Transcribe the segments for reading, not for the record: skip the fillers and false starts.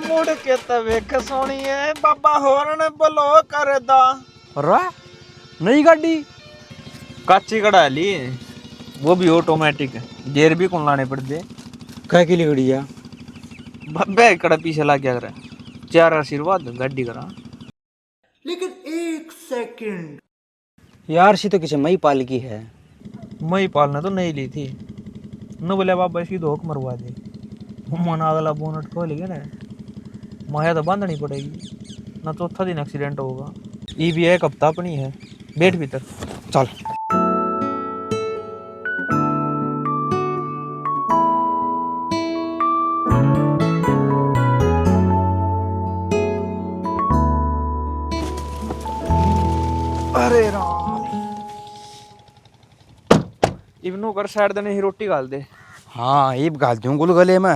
मुड़ के तवेख सोनी है बाबा होरन बोलो कर दा रा नई गाड़ी काची कड़ा ली वो भी ऑटोमेटिक गियर भी कौन लाने पड़ते कह के लिए गड़ी है बब्बे कड़ा पीछे लग गया करे चार आशीर्वाद गाड़ी करा लेकिन एक सेकंड यार सी तो किसी मई पाल की है। मई पालना तो नहीं ली थी न बोले बाबा इसकी धोख मरवा दे मना अगला बोनट खोल गया ना माया तो बांधनी पड़ेगी ना चौथा दिन एक्सीडेंट होगा ये भी एक हफ्ता अपनी है बैठ भीतर चल अरे राम इवनों कर साइड देने ही रोटी गाल दे हाँ ये गाल दूँ गुल गले में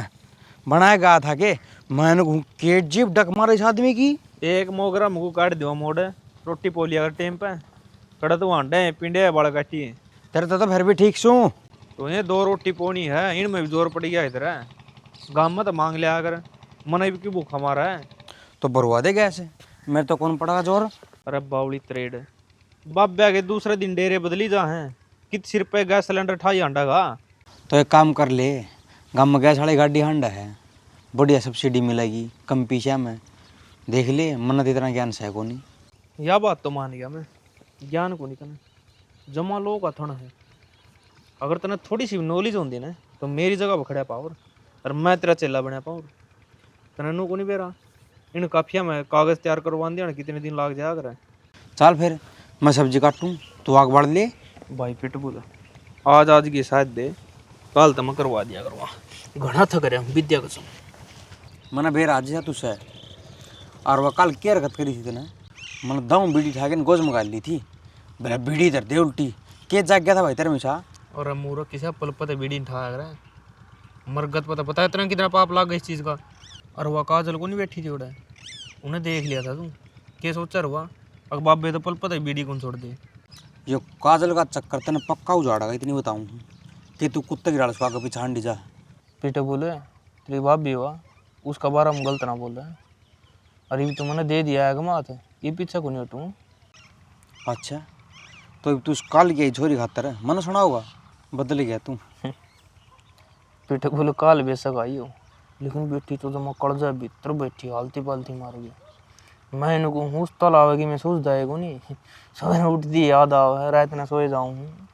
बनाया गया था के मैंने के जीप डक मारे इस आदमी की एक मोगरा मुगु काट दियो मोड़ रोटी पोली अगर टाइम पे कड़ा तो आंडे पिंडे बड़ा काटी है तेरे तो फिर भी ठीक सू तो ये दो रोटी पोनी है इनमें भी जोर पड़ गया इधर गाँव में तो मांग लिया अगर मन भी क्यों भूखा मारा है तो बरवा दे गैस मेरे तो कौन पड़ा जोर। अरे बावली त्रेड बाबा के दूसरे दिन डेरे बदली जा हैं कित सिर पे गैस सिलेंडर ठाई हांडा का तो एक काम कर ले गाँव में गैस वाली गाड़ी हांडा है बढ़िया सब्सिडी मिलेगी कम पीछे में देख ले मन्नत इतना ज्ञान से है को नहीं। यह बात तो मान गया मैं ज्ञान को नहीं करना जमा लोग का थोड़ा है अगर तने थोड़ी सी नॉलेज होती ना तो मेरी जगह बखड़ा पावर और मैं तेरा चेला बना पावर तने नू को नहीं बेरा इन काफिया में कागज तैयार करवा दिया कितने दिन लाग जाया कर चल फिर मैं सब्जी काटूँ तो आग बढ़ ले भाई पिटबुल आज की शायद दे कल तो मैं करवा दिया करवा घना थक रहा हूँ विद्या कसम मैंने बेर आज जा तुझसे और वह कल क्या हरकत करी थी तेने मैंने दम बीड़ी उठा के गोज मंगा ली थी बोला बीड़ी इधर दे उल्टी के जाग गया था भाई तेरे मिशा और मूर्ख किसी पल पता बीड़ी ठा रहा है मरगत पता है इतना कितना पाप लाग गया इस चीज़ का और वह काजल को नहीं बैठी थी उड़ा उन्हें देख लिया था तू क्या सोचा हुआ अगर बाबे तो पल पता है बीड़ी कौन छोड़ दे ये काजल का चक्कर तेने पक्का उजाड़ेगा इतनी बताऊँ कि तू कुत्ते की डाल सुहा के पीछे हांडी जा पीटे बोले तेरी बाप भी हुआ उसका बारे में गलत ना बोल रहा है अरे भी तुमने दे दिया है गमात ये पीछे को नहीं हटूँ अच्छा तो तू काल की झोरी खातर है मैंने सुना होगा बदल गया तू पीटे बोले काल बेशक आई हो लेकिन बेटी तो जमा कड़जा भीतर बैठी हालती पालती मार गया मैं इनको हूस तल आवेगी मैं सोच जाएगा नहीं सवेरे उठती याद आवे रात में सोए जाऊँ हूँ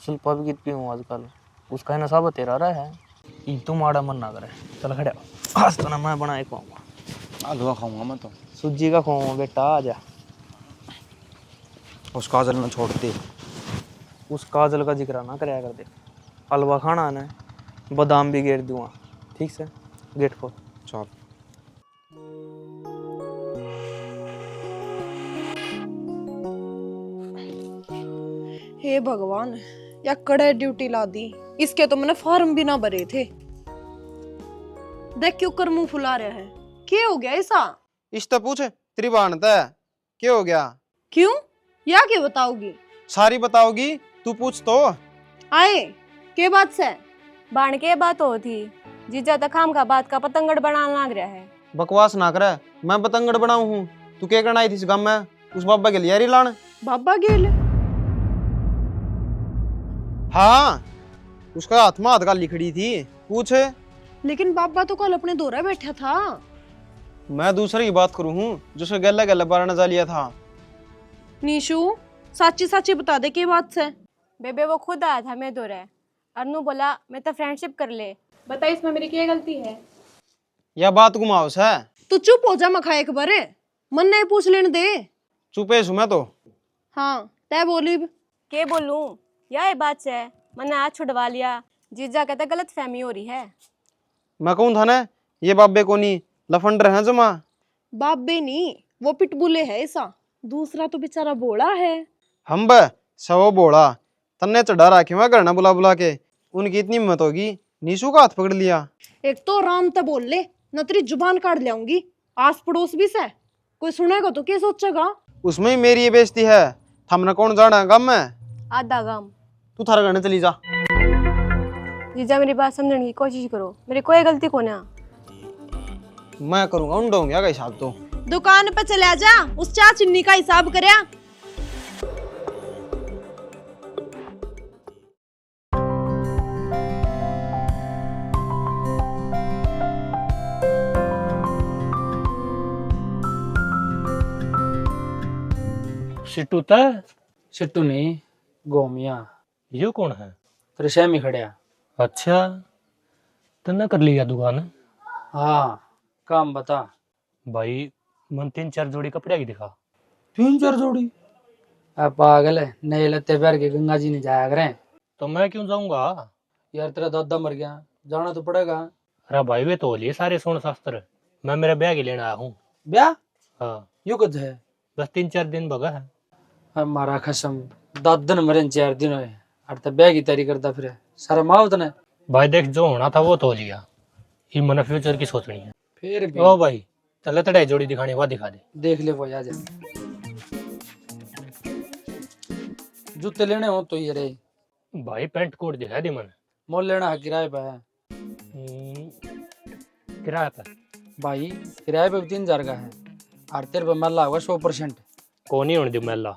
शिल्पा भी कितनी हूँ आजकल उसका है नशा तेरा रहा है तुम आड़ा मन ना करे चल खड़े आज तो ना मैं बनाए खाऊंगा हलवा खाऊंगा मैं तो सूजी का खाऊंगा बेटा आ जा उस काजल में छोड़ दे उस काजल का जिक्र ना कराया कर दे हलवा खाना ना बादाम भी गेर दूंगा ठीक से गेट को चल हे भगवान या कड़े ड्यूटी ला दी इसके तो मैंने फॉर्म भी ना भरे थे देख क्यों कर मुंह फुला रहा है क्या हो गया ऐसा इस तो पूछ त्रिभानता है क्या हो गया क्यों या क्या बताओगी सारी बताओगी तू पूछ तो आए के बात से बाण के बात हो थी जीजा तखाम का बात का पतंगड़ बनाना लग रहा है बकवास ना करे मैं पतंगड़ बनाऊ हूँ तू क्या करना आई थी इस गाँव में उस बाबा के लिए लान बाबा गेल हाँ उसका हाथ में हाथ का लिखड़ी थी पूछ लेकिन बाबा तो कल अपने दौरा बैठा था मैं दूसरे की बात करूँ हूँ जिसको गला गला बारना जा लिया था नीशु साची साची बता दे के बात से बेबे वो खुद आया था मैं दौरा अनु बोला मैं तो फ्रेंडशिप कर ले बता इसमें मेरी क्या गलती है यह बात घुमाओ से तू चुप हो जा मखा एक बारे मन नहीं पूछ लेने दे चुपे सु मैं तो हाँ तय बोली के बोलूं यह बात से मैंने आज छुड़वा लिया जीजा कहता गलत फहमी हो रही है मैं कहूँ था ना ये बाबे को नहीं लफंडर है जमा बाबे नहीं वो पिटबुले है ऐसा दूसरा तो बेचारा बोला है हम बे सवो बोला तन्ने चढ़ा रखे मैं करना बुला बुला के उनकी इतनी हिम्मत होगी नीशू का हाथ पकड़ लिया एक तो आराम से बोल ले न तेरी जुबान काट लाऊंगी आस पड़ोस भी से कोई सुनेगा तो क्या सोचेगा उसमें ही मेरी ये बेइज्जती है हमने कौन जाना गम में आधा गम तू थारा करने चली जा जीजा मेरी बात समझने की कोशिश करो मेरी कोई गलती को ना मैं करूंगा उन डोंगिया का हिसाब तो। दुकान पे चला जा, उस चा चुन्नी का हिसाब करया। सिट्टू था? सिट्टू नहीं, गोमिया ये कौन है? तेरे शह में खड़िया। अच्छा, तन्ना कर लिया दुकान? हाँ, काम बता। भाई मन 3-4 जोड़ी कपड़े की दिखा। 3-4 जोड़ी? अब पागल है, नए लत्ते पैर के गंगा जी नहीं जाया करें। तो मैं क्यों जाऊंगा? यार तेरा दादा मर गया, जाना तो पड़ेगा। अरे भाई वे तो लिए सारे सोन शास्त्र, मैं मेरा ब्याह की लेने आया हूँ। ब्याह? हाँ, यू कद है? बस 3-4 दिन बगा है। हमारा कसम, दादन मरे 4 दिन हुए और तब ब्याह की तैयारी करता फिर शर्म आओ तने। भाई देख, जो होना था वो तो लिया, ये मन फ्यूचर की सोचनी है। फिर भी ओ भाई चल तड़े जोड़ी दिखाने वह दिखा दे। देख ले वो आ जा। जूते लेने हो तो ये रे। भाई पैंट कोट दिखा दी मन। मोल लेना है किराए पे है। किराया पर? भाई किराए पे 3000 का है और तेरे पे मल्ला होगा 100%। कौन नहीं होने दी मेला?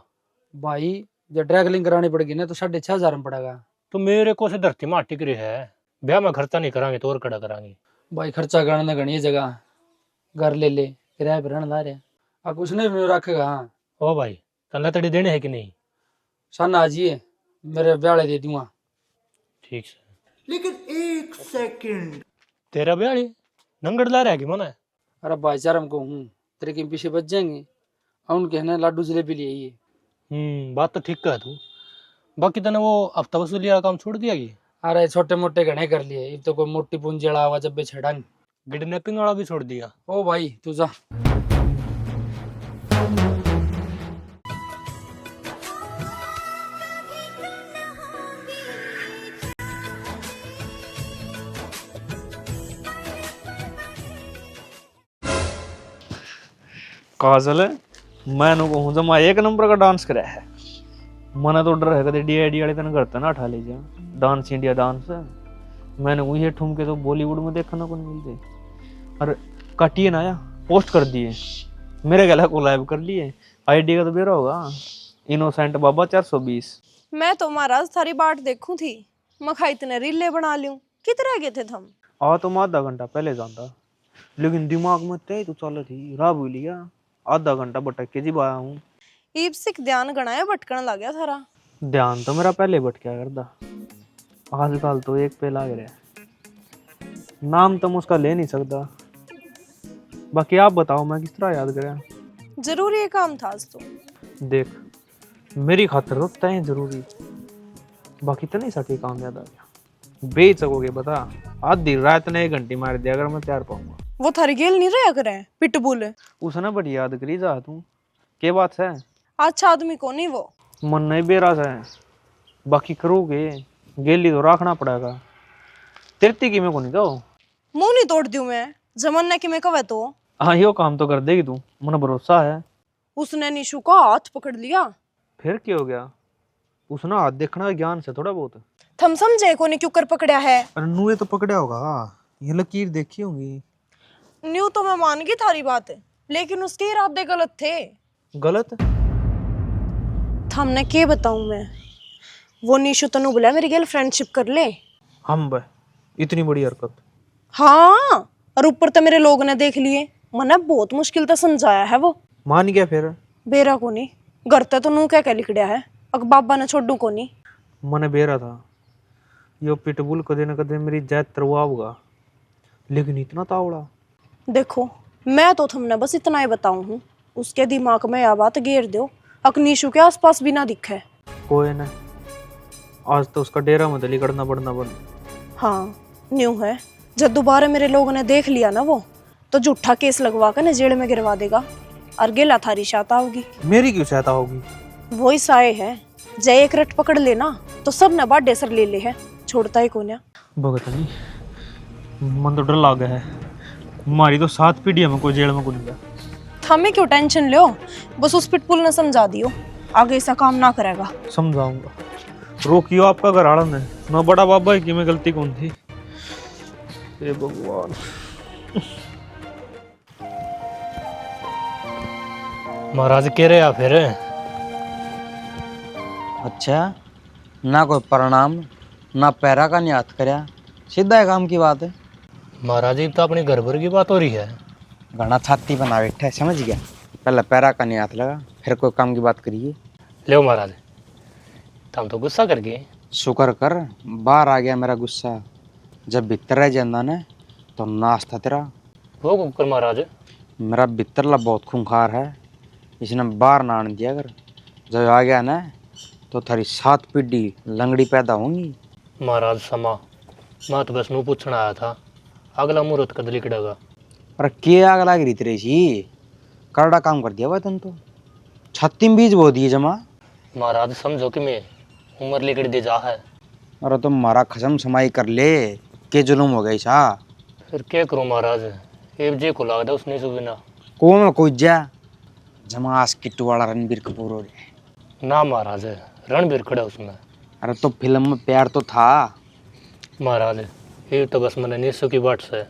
भाई जब ट्रैवलिंग करानी पड़ेगी ना तो 6500 में पड़ेगा। तो मेरे को से धरती मार टिक रही है, ब्याह में खर्चा नहीं करांगे तो और कड़ा करांगे। भाई खर्चा करने घनी जगह, घर ले ले किराए पर रहने ला रहे अब कुछ नहीं रखेगा। हाँ ओ भाई तन्ना तड़ी देने है कि नहीं? सन आ जाइए, मेरे ब्याह दे दूंगा। ठीक है। लेकिन एक सेकंड, तेरा ब्याह नंगड़ ला रहा है कि मन है? अरे भाईचारा हमको हूँ, तेरे के पीछे बच जाएंगे और उनके है ना लाडू जलेबी लिए ये। बात तो ठीक कह तू। बाकी तने वो हफ्ता वसूली वाला काम छोड़ दिया कि? अरे छोटे मोटे घने कर लिए, ये तो कोई मोटी पूंजी वाला आवा जब भी छेड़ांगे। किडनैपिंग वाला भी छोड़ दिया? ओ भाई तू जा। काजल मैंने कहूँ जमा एक नंबर का डांस करा है। मना तो डर है कदे DID वाले तन करता ना उठा लीजिए डांस, इंडिया डांस। मैंने कहूँ ये ठुमके तो बॉलीवुड में देखने को नहीं मिलते। और काटिए ना या पोस्ट कर दिए, मेरे गला को लाइव कर लिए। ID का तो बेरा होगा, इनोसेंट बाबा 420। मैं तो महाराज थारी बाट देखूं थी, मखा इतने रीले बना लूं। कितने गए थे थम? आ तो मैं आधा घंटा पहले जानता, लेकिन दिमाग में तय तो चल थी रा भूल गया। आधा घंटा भटक के जी आया हूँ। ईब सिख ध्यान गणाया भटकन लग गया थारा। ध्यान तो मेरा पहले भटका करता, आजकल तो एक पे लाग रहा है। नाम तो मैं उसका ले नहीं सकता। बाकी आप बताओ मैं किस तरह याद करा? जरूरी ये काम था आज तो। देख मेरी खातिर तो तय जरूरी, बाकी तो नहीं सके काम याद आ गया। बेच सकोगे बता, आधी रात ने 1 घंटी मार दिया अगर मैं तैयार पाऊंगा। वो थारी गेल नहीं रहा करे पिटबुल। उसने बड़ी याद करी जा तू के बात है। अच्छा आदमी को नहीं वो। मन नहीं बेरा सा है, बाकी करोगे गेली तो रखना पड़ेगा। तिरती की में को नहीं दो, मुंह नहीं तोड़ दूं मैं जमन्ने की में कवे तो। हाँ यो काम तो कर देगी तू, मन भरोसा है। उसने निशु का हाथ पकड़ लिया। फिर क्या हो गया? उसने हाथ देखना ज्ञान से थोड़ा बहुत। थम समझे को नहीं क्यों कर पकड़ा है? अरे नूए तो पकड़ा होगा, ये लकीर देखी होगी। न्यू तो मैं मान गई थारी बात, लेकिन उसके इरादे गलत थे। गलत? थमने के बताऊं मैं? वो निशु तनु बोला मेरी गर्ल फ्रेंडशिप कर ले। हम बे इतनी बड़ी हरकत? हाँ, और ऊपर तो मेरे लोग ने देख लिए। मने बहुत मुश्किल से समझाया है वो। मान गया फिर? बेरा को नहीं, घर तो नू क्या लिखड़ा है, अक बाबा ने छोड़ू को नहीं। मने बेरा था यो पिटबुल कदे न कदे मेरी जैत तरवा होगा, लेकिन इतना तावड़ा। देखो मैं तो तुमने बस इतना ही बताऊं हूँ, उसके दिमाग में यह बात घेर दो अकनीशु के आसपास भी ना दिखे। कोई ना, आज तो उसका डेरा मदली करना पड़ना बंद। हाँ न्यू है, जब दोबारा मेरे लोगों ने देख लिया ना वो, तो झूठा केस लगवा कर न जेल में गिरवा देगा और गेला थारी शाता होगी। मेरी क्यों सहायता होगी? वही साए है, जय एक रट पकड़ लेना तो सब न बाडे सर ले है, छोड़ता ही कोन्या। भगत नहीं, मन तो डर लाग है। हमारी तो 7 पीढ़ियां में कोई जेल में कुछ गया। हमें क्यों टेंशन लो, बस उस पिटपुल ने समझा दियो, आगे ऐसा काम ना करेगा। समझाऊंगा, रोकियो आपका घर आड़न है ना। बड़ा बाबा है कि मैं गलती कौन थी? हे भगवान। महाराज कह रहे या फिर अच्छा, ना कोई प्रणाम ना पैरा का न्यात करया, सीधा है काम की बात है। महाराज ये तो अपने घर भर की बात हो रही है। घना छाती बना बैठा है, समझ गया। पहले पैरा का न्यात लगा, फिर कोई काम की बात करिए। ले महाराज, तुम तो गुस्सा कर गए। शुक्र कर बाहर आ गया मेरा गुस्सा, जब भीतर रह जाना ना तो नाश था तेरा। वो कुकर महाराज, मेरा भीतरला बहुत खूंखार है, इसने बाहर ना आने दिया कर। जब आ गया ना तो थारी 7 पीढ़ी लंगड़ी पैदा होंगी। महाराज समा, मैं तो बस नू पूछना आया था, अगला मुहूर्त कद लिखड़ेगा। अरे के आग लाग रही तेरे सी, करड़ा काम कर दिया भाई तुम तो, छत्ती में बीज बो दिए जमा। महाराज समझो कि मैं उम्र लिखड़ दे जा है। अरे तुम मारा खसम समाई कर ले, के जुलूम हो गई सा। फिर क्या करूं महाराज, एक जे को लागदा उसने सुबिना। कौन कोई जा जमास किट्टू वाला रणबीर कपूर हो गया। ना महाराज, रणबीर खड़ा उसमें। अरे तो फिल्म में प्यार तो था। महाराज ये तो बस मैंने नीसू की बाट से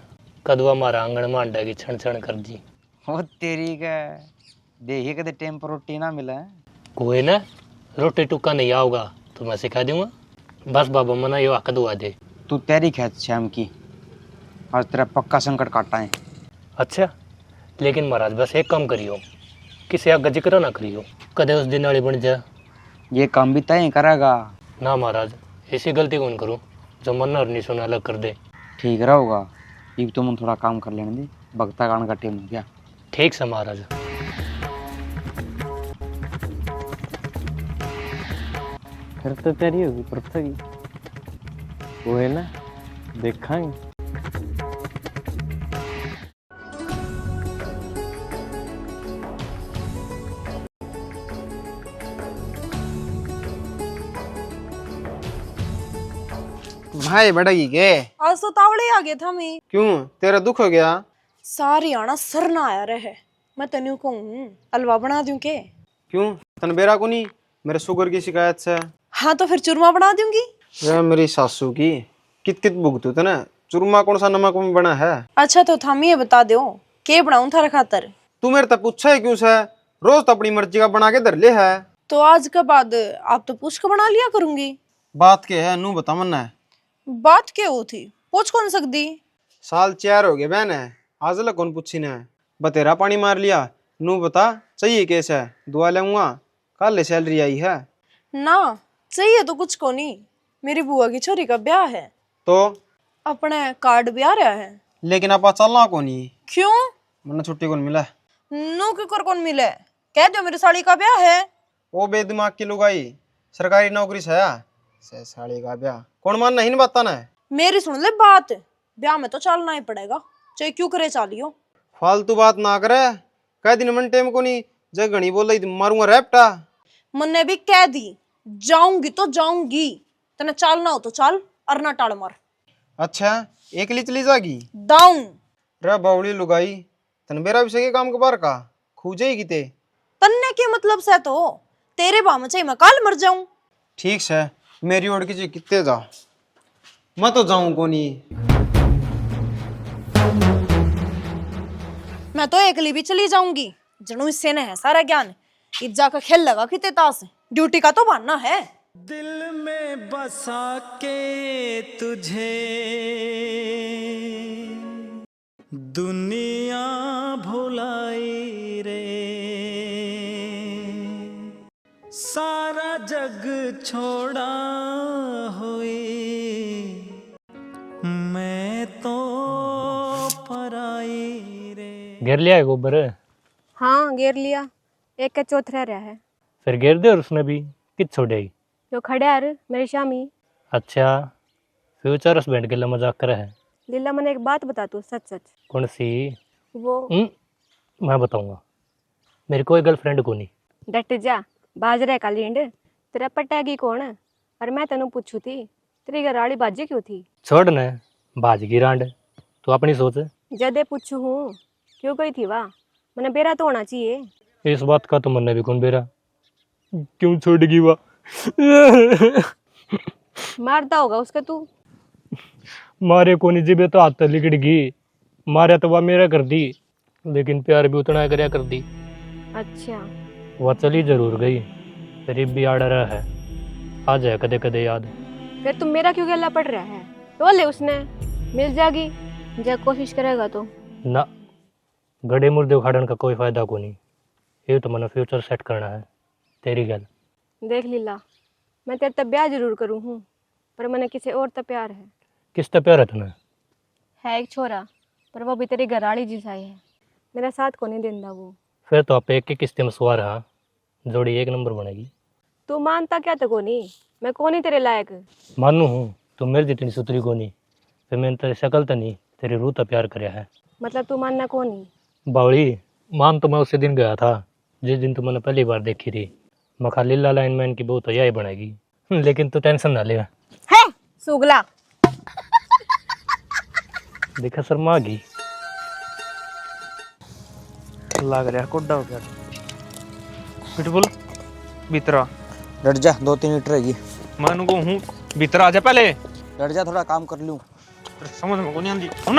कदवा मारा आंगन में अंडा की छण छण कर दी। ओ तेरी का, देखिए कदे टेम पर रोटी ना मिला है। कोई ना, रोटी टुक्का नहीं आओगा तो मैं सिखा दूंगा। बस बाबा मना ये वाकद हुआ दे। तू तेरी खेत श्याम की, आज तेरा पक्का संकट काटा है। अच्छा, लेकिन महाराज बस एक काम करियो, किसी आगे जिक्र ना करियो, कदे उस दिन वाली बन जा। ये काम भी तय करेगा। ना महाराज, ऐसी गलती कौन करूं जो मन और नहीं सुना अलग कर दे। ठीक रहोगा, ये तुम थोड़ा काम कर लेने दे, भक्ता गान का टेम हो गया। ठीक से महाराज। फिर तो तेरी होगी पृथ्वी, वो है ना, देखेंगे। भाई बढ़ेगी के? आज तो तावड़े आ गया था मैं। क्यों, तेरा दुख हो गया? सारी आना सर ना आया रहे। मैं तेनू कहूँ हलवा बना दूं के? क्यों, तन बेरा को नहीं मेरे शुगर की शिकायत से? हाँ तो फिर चूरमा बना दूंगी। वे मेरी सासू की कित कित भुगतू तना, चूरमा कौन सा नमक में बना है? अच्छा तो थामी ये बता दो के बनाऊं थारा खातर? तू मेरे तक पूछा है क्यों से? रोज तो अपनी मर्जी का बना के धर ले है। तो आज के बाद आप तो पूछ के बना लिया करूंगी। बात के है नू बता मन्ना। बात क्या हो थी, पूछ कौन सकती? साल 4 हो गए बहन है, आज लग कौन पूछी ने? बतेरा पानी मार लिया। नू बता चाहिए कैसे है, दुआ लेऊंगा, कल ले सैलरी आई है। ना चाहिए तो कुछ को नहीं, मेरी बुआ की छोरी का ब्याह है तो अपने कार्ड भी आ रहा है। लेकिन आप चलना को नहीं? क्यों? मन्ना छुट्टी कौन मिला? नू के कर कौन मिले? कह दो मेरी साड़ी का ब्याह है। ओ बेदिमाग की लुगाई, सरकारी नौकरी से साड़ी का ब्याह कौन मान नहीं बताना है? मेरी सुन ले बात, ब्याह में तो चलना ही पड़ेगा, चाहे क्यों करे चालियो। फालतू बात ना करे, कह दिन मन टेम को नहीं, जग घनी बोल रही मारूंगा रैपटा। मन्ने भी कह दी जाऊंगी तो जाऊंगी, तने चालना हो तो चाल और ना टाल मार। अच्छा, एकली चली जागी? डाउन। रे बावड़ी लुगाई, तन मेरा भी सही काम के बार का खूजेगी ते। तन्ने के मतलब से तो तेरे बाम चाहिए मैं काल मर जाऊं। ठीक है, मेरी ओर की कितने जा, मैं तो जाऊं को नहीं। मैं तो एकली भी चली जाऊंगी, जनू इससे ने है सारा ज्ञान। इज्जा का खेल लगा कि तास ड्यूटी का तो बहाना है। दिल में बसा के तुझे दुनिया भुलाई रे, सारा जग छोड़ा हुई मैं तो पराई रे। घेर लिया है गोबर? हाँ घेर लिया, एक का चौथ रहा है। फिर घेर दे और उसने भी कित छोड़ेगी। जो खड़े यार मेरी शामी। अच्छा, फ्यूचर हस्बैंड के लिए मजाक कर है। लीला मैंने एक बात बता तू सच सच। कौन सी? वो मैं बताऊंगा, मेरी कोई गर्लफ्रेंड को नहीं। डट जा, बाजरे का लींड तेरा पटागी कौन? और मैं तेनू पूछू थी तेरी घरवाली बाजी क्यों थी? छोड़ न बाज की रांड, तू अपनी सोच। जदे पूछू हूँ क्यों गई थी वाह, मैंने बेरा तो होना चाहिए। इस बात का तो मन भी कौन बेरा, क्यों छोड़ेगी वह? मारता होगा उसके तू। मारे को नहीं, जिबे तो हाथ लिकड़ गई, मारे तो वह मेरा कर दी, लेकिन प्यार भी उतना करया कर दी। अच्छा, वह चली जरूर गई, करीब भी आड़ रहा है, आ जाए कदे कदे याद। फिर तुम मेरा क्यों गला पड़ रहा है? तो ले उसने, मिल जाएगी जब कोशिश करेगा तो। ना, गड़े मुर्दे उखाड़न का कोई फायदा को नहीं, ये तो मैंने फ्यूचर सेट करना है तेरी गल। देख लीला, मैं तेरे तब ब्याह जरूर करूँ हूँ, पर मैंने किसी और तब प्यार है। किस तरह प्यार है तुम्हें? है एक छोरा, पर वो भी तेरी घराड़ी जिसा ही है, मेरा साथ को नहीं देता वो। फिर तो आप एक की किस्ते में सवार, हाँ जोड़ी एक नंबर बनेगी। तू मानता क्या तो कोनी, मैं कोनी तेरे लायक। मानू हूँ तुम मेरी जितनी सुतरी को नहीं, फिर मैंने तेरी शक्ल तो नहीं, तेरी रूह तो प्यार कराया है। मतलब तू मानना कोनी? बावली, मान तो मैं उसी दिन गया था जिस दिन तुमने पहली बार देखी थी। मैं खाली लीला लाइनमैन की बहू तो यही बनेगी, लेकिन तू टेंशन ना ले। है सुगला। देखा शर्मा गई। लग रहा कोड्डा हो गया। पिटबुल भीतरा डट जा, 2-3 लीटर रहेगी। मैं उनको हूँ भीतरा आ जा पहले। डट जा, थोड़ा काम कर लूँ। समझ में को नहीं आंदी। चल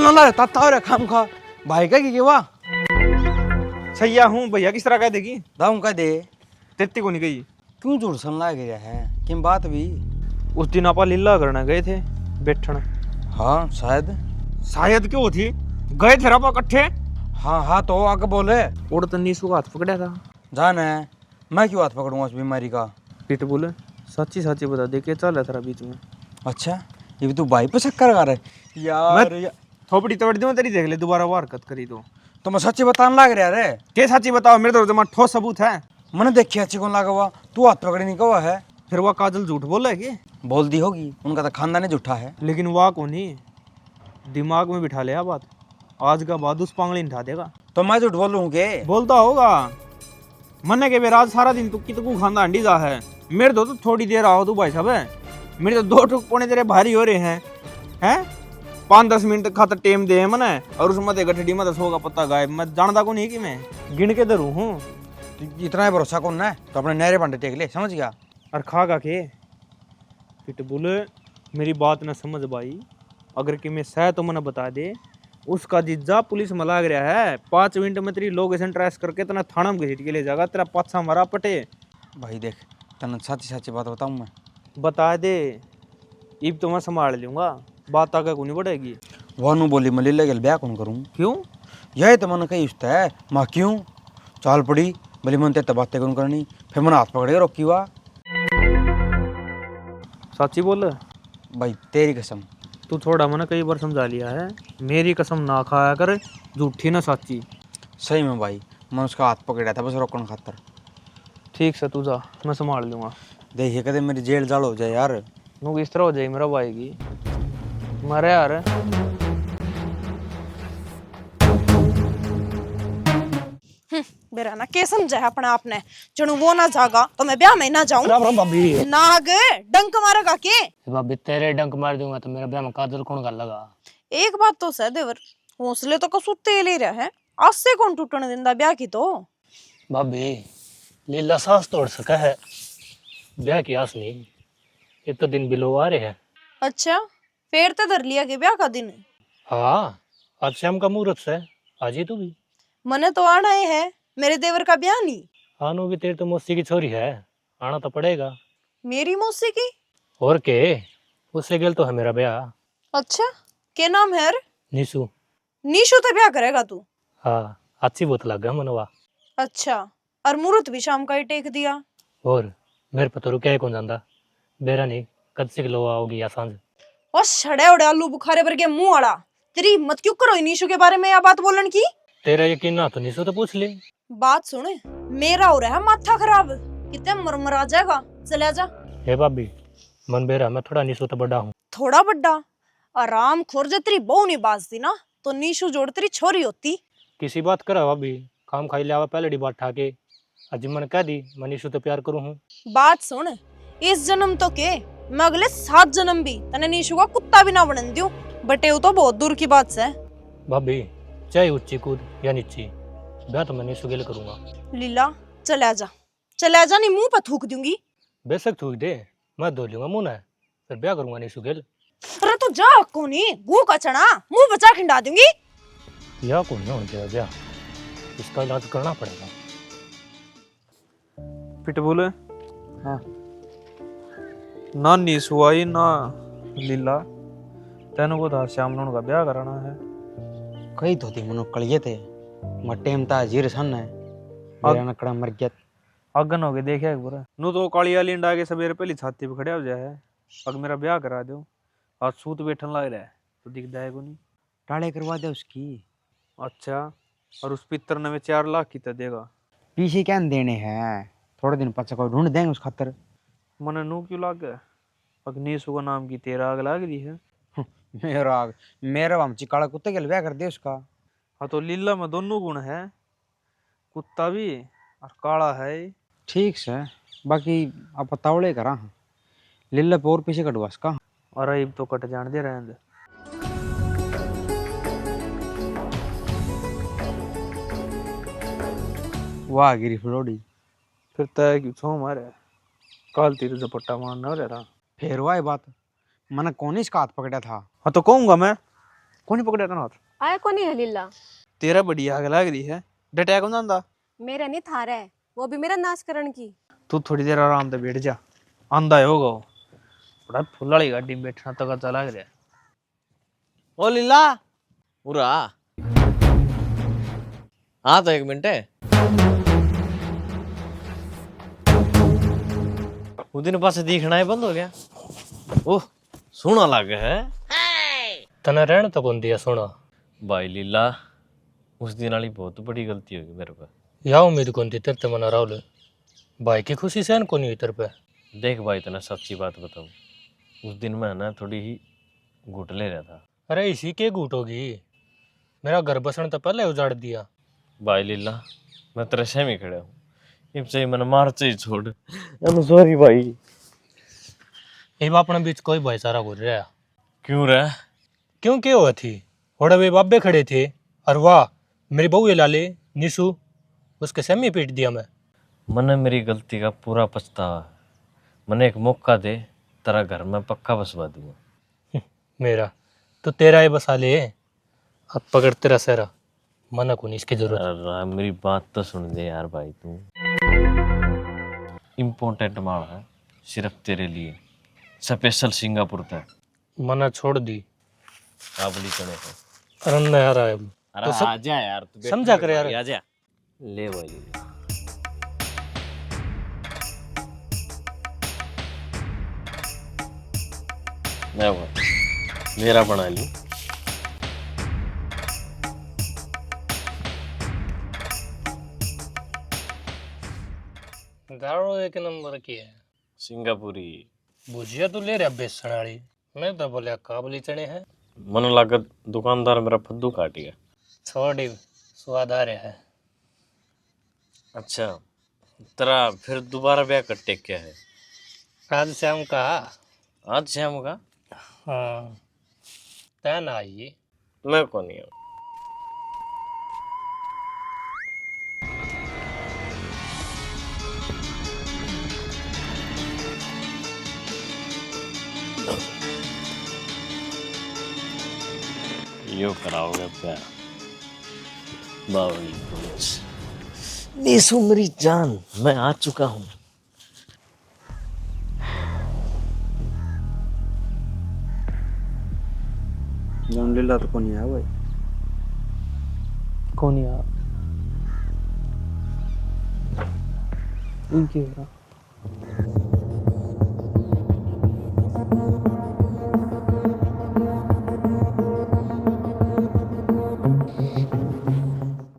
ना ला, ताता हो रहा काम खा। भाई का की वाह सैया हूँ भैया किस तरह कह देगी? दाऊं का दे। तेती को नहीं गई। क्यों झूठ सुन ला गया है? किन बात भी? उस दिन आप लीला करना गए थे बैठन। हाँ शायद। शायद क्यों थी? गए थे आप इकट्ठे? हाँ तो आगे बोले। उड़ तो नीसू का हाथ पकड़ा था। जान है, मैं क्यों हाथ पकड़ूंगा उस बीमारी का? पिटबुल सच्ची सच्ची बता दे के चल है तेरा बीच में। अच्छा, ये भी तू भाई पे शक्कर कर रहा है यार। थोपड़ी तोड़ दूं तेरी, देख ले दोबारा वो हरकत करी तो मैं सच्ची बताने लग रहा रे। के सच्ची बताओ, मेरे तो जमा ठोस सबूत है। मैंने देखी अच्छी कौन लगा हुआ, तू हाथ पकड़े नहीं कहा है। फिर वो काजल झूठ बोल है कि? बोल दी होगी, उनका तो खानदान ही झूठा है। लेकिन वाह को नहीं, दिमाग में बिठा ले बात। आज का बाद उस पांगली उठा देगा। तो मैं झूठ बोल लूँ के? बोलता होगा मन्ने के बेराज सारा दिन तू खांदा अंडी जा है। मेरे तो थोड़ी देर आओ तू भाई साहब है, मेरे तो 2 टुक पौने तेरे भारी हो रहे हैं 5-10 मिनट तक खातर टेम दे मने, और उसमें ते गठड़ी में 100 का पत्ता गायब। मैं जानता को नहीं कि मैं गिन के धरू हूँ। इतना ही भरोसा कौन है? तो अपने नहरे भांडे टेक ले, समझ गया? और खागा के पिटबुल मेरी बात न समझ भाई। अगर कि मैं सह तो मैंने बता दे, उसका जीजा पुलिस में लाग रहा है। 5 मिनट में तेरी लोकेशन ट्रेस करके तना थाना में घसीट के ले जाएगा। तेरा पाछा मारा पटे। भाई देख, तने सच्ची बात बताऊँ मैं? बता दे, इब तो मैं संभाल लूंगा, बात आगे को नहीं बढ़ेगी। वानू बोली मैं लीला गल ब्याह कौन करूँ? क्यों? यही तो मैंने कही उसता है। माँ क्यों चाल पड़ी बोली मन तेरे बातें कौन करनी, फिर मैंने हाथ पकड़ के रोकी हुआ। सच्ची बोल भाई तेरी कसम। तू थोड़ा मैंने कई बार समझा लिया है, मेरी कसम ना खाया कर, झूठी ना सच्ची। सही में भाई, मैं उसका हाथ पकड़ा था बस रोकने खातर। ठीक से तू जा, मैं संभाल लूंगा। देखिए कदे मेरी जेल जाल हो जाए यार। नू इस तरह हो जाए मेरा भाई की मरे यार। मेरा ना के समझा है अपने आप ने, जणू वो ना जागा तो मैं ब्याह में ना जाऊं। भाभी नाग डंक मारेगा के? भाभी तेरे डंक मार दूंगा तो मेरा ब्याह में काजल कौन कर लगा? एक बात तो सह देवर, हौसले तो कसू तेल ही रहा है, आज से कौन टूटने दिंदा ब्याह की तो। भाभी लीला सांस तोड़ सका है, ब्याह की आस नहीं। ये तो दिन बिलो आ रहे हैं। अच्छा, फिर तो धर लिया के ब्याह का दिन। हाँ, आज शाम का मुहूर्त है, आज ही तू भी। मने तो आना ही है, मेरे देवर का ब्याह नहीं। आनू भी तेरी तो मौसी की छोरी है, आना तो पड़ेगा। मेरी मौसी की? और के उससे गेल तो है मेरा ब्याह। अच्छा, के नाम है? नीसू। नीशू तो ब्याह करेगा तू? हाँ, अच्छी बहुत लग गया मनवा। अच्छा, और मुहूर्त भी शाम का ही टेक दिया। और मेरे पतो रुके कौन जाता बेरा नहीं, कद से किलो आओगी या सांझ। और सड़े उड़े आलू बुखारे भर के मुंह आड़ा, तेरी हिम्मत क्यों करो नीशू के बारे में यह बात बोलन की? तेरा यकीन ना तो नीसू तो पूछ ले। बात सुन, मेरा हो रहा है माथा खराब, कितने मरमरा जाएगा। चले जा। हे भाभी, मन बेरा मैं थोड़ा नीसू तो बड़ा हूँ। थोड़ा बड्डा? आराम खोर जे तेरी बहू नहीं बाजती ना, तो नीशू जोड़ तेरी छोरी होती। किसी बात करा भाभी, काम खाई ले आवा पहले बात ठाके। आज मन कह दी मैं नीसू तो प्यार करूँ हूँ। बात सुन, इस जन्म तो के मैं अगले 7 जन्म भी तने नीशू का कुत्ता भी ना बनन दूं, बटे तो बहुत दूर की बात है। भाभी चाहे ऊंची कूद या नीची, ब्याह तो मैं नीसू गेल करूंगा। लीला चला जा, चला जा, नहीं मुंह पर थूक दूंगी। बेशक थूक दे, मैं धो लूंगा मुंह ना, फिर ब्याह करूंगा नीसू गेल। अरे तो जा कोनी, गू का चना मुंह बचा खिंडा दूंगी। या को ना हो जाए ब्याह, इसका इलाज करना पड़ेगा। पिटबुल हाँ ना नीसू आई ना लीला तेन को था श्याम नून का ब्याह कराना है। कई तो थी मनो कलिए थे मटेम ता जीर सन है मेरा नकड़ा मर गया। अगन हो गए देखा एक बुरा नू तो काली वाली इंडा के सवेरे पहली छाती पे खड़े हो जाए अग मेरा ब्याह करा दो आज सूत बैठन लग रहा है तो दिखता है को नहीं। टाले करवा दे उसकी। अच्छा और उस पितर ने में 4 लाख की तो देगा। पीछे क्या देने हैं थोड़े दिन पचा कोई ढूंढ देंगे उस खातर। मने नू क्यों लाग गया अग्निशु का नाम की तेरा आग लाग रही है। मेरा हमची काला कुत्ते के ब्याह कर दे उसका। हाँ तो लीला में दोनों गुण है कुत्ता भी और काला है। ठीक से बाकी आप तावड़े करा लीला पे और पीछे कटवा उसका। और अब तो कट जान दे रहे हैं। वाह गिरी फ्लोडी फिर तय क्यों छो मारे काल तीर झपट्टा मारना हो रहा था। फिर वाह बात मैंने कौन इसका हाथ पकड़ा था। हाँ तो कहूंगा मैं कौन नहीं पकड़ा था हाथ। आया को नहीं है लीला। तेरा बढ़िया आग लग रही है डटैक कौन आंदा। मेरा नहीं था रहा है वो भी मेरा नाश करण की। तू थोड़ी देर आराम से बैठ जा आंदा होगा वो बड़ा फुल वाली गाड़ी में बैठना तो अच्छा लग रहा है। ओ लीला उरा हाँ तो 1 मिनट है उस दिन पास दिखना ही बंद हो गया। ओह सोना लग है तना रहन तो कौन दिया सोना। भाई लीला उस दिन वाली बहुत बड़ी गलती होगी मेरे पे। या उम्मीद कौन थी तेरे मना राहुल भाई की खुशी सहन को नहीं तेरे पे। देख भाई तना सच्ची बात बताऊं उस दिन मैं ना थोड़ी ही घुट ले रहा था। अरे इसी के घूट होगी मेरा घर बसण तो पहले उजाड़ दिया। भाई लीला मैं तेरे से में खड़ा हूँ इनसे मन मार से छोड़ I'm sorry भाई। ये अपने बीच कोई भाईचारा हो रहा है क्यों रहा क्यों क्या हुआ थी थोड़े वे बाबे खड़े थे और वाह मेरी बहू ये लाले निशु उसके सेमी पीट दिया मैं। मने मेरी गलती का पूरा पछतावा मने एक मौका दे तेरा घर में पक्का बसवा दूंगा। मेरा तो तेरा ही बसा ले अब पकड़ तेरा सहरा मना को नहीं इसकी जरूरत। अरे मेरी बात तो सुन दे यार भाई तू इम्पोर्टेंट माल है सिर्फ तेरे लिए स्पेशल सिंगापुर तक। मना छोड़ दी काबुली चने है। अरे नहीं आ रहा है अरे तो आजा यार तू बैठ समझा कर यार। आजा ले भाई मैं भाई मेरा बना ली। दारू 1 नंबर की है सिंगापुरी भुजिया तो ले रहा बेसन वाली मैं तो बोलिया काबुली चने हैं। मन लागत दुकानदार मेरा फद्दू काट गया। थोड़ी स्वाद आ रहा है। अच्छा तेरा फिर दोबारा ब्याह कट्टे क्या है आज शाम का। आज शाम का। हाँ तय ना आइए मैं कौन नहीं हूँ। यो कराओगे प्यार बावली नीसू मेरी जान मैं आ चुका हूँ। लीला तो कौन है भाई कौन यार इनके